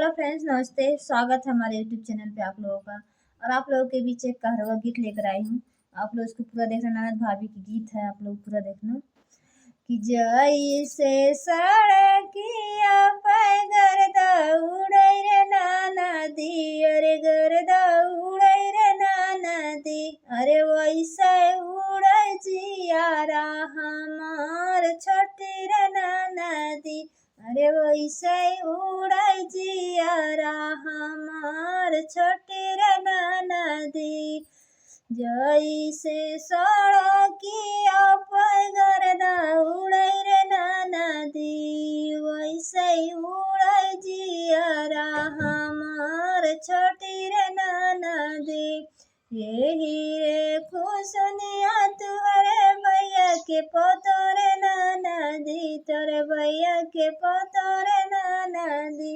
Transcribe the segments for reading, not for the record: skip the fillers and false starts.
Hello friends, नमस्ते। स्वागत है हमारे यूट्यूब चैनल पे आप लोगों का। और आप लोगों के बीच एक कहरवा गीत लेकर आई हूँ। आप लोग इसको पूरा देखना। ननद भाभी की गीत है, आप लोग पूरा देखना। कि जैसे सड़किया पे गर्दा उड़ै रे नाना दी, अरे गर्दा उड़ै रे नाना दी, अरे वैसे उड़ै जियारा हमार छोटी रे नाना दी, अरे वैसे उड़ै जियारा हमार छोटी रे नाना दी। जैसे सड़किया पे गर्दा उड़ै रे नाना दी, वैसे उड़ै जियारा हमार छोटी रे नाना दी। यही रे खुशनिया तुहरे भैया के पोतो रे नाना दी, तोरे भैया के पोतो रे नाना दी।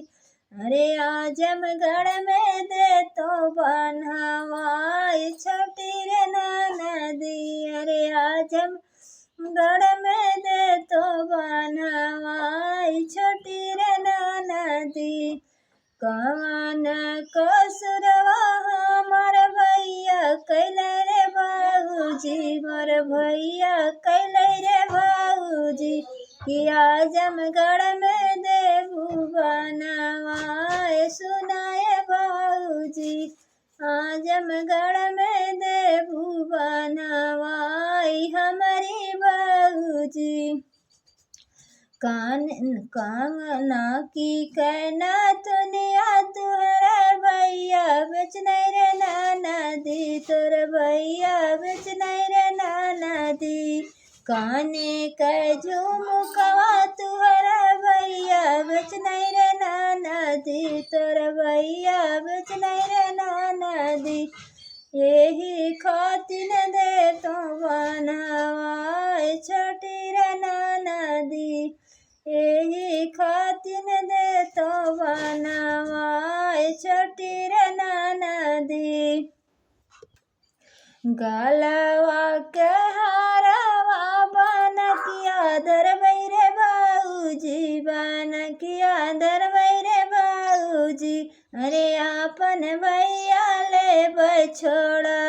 अरे आजमगढ़ में दे तो बनवाई छोटी रे नाना दी, अरे आजमगढ़ में दे तो बनवाई छोटी रे नाना दी। कवन कसुरवा हमर भैया कैले रे बाबूजी, मोर भैया कैले रे बाबूजी, कि आजमगढ़ में देबू बनवाए सुनाए बाबूजी, आजमगढ़ में देबू बनवाई हमारी बाबूजी। कांगना की कहना दुनिया तुहरे भैया बेच नहीं रे नाना दी, तोर भैया बेच नहीं रे नाना दी। काने के झुमकवा तुहरे भैया बेच नहीं रे नाना दी, तोर भैया बेच नहीं रे नाना दी। यही खातिर दे तो बनवाए छोटी रे नाना दी, यही खातिर दे तो बनवाए छोटी रे नाना दी। गलवा के हारवा बनकिया धरबै रे बाबूजी, बनकिया धरबै रे बाबूजी, अरे आपन भैया ले छोड़ा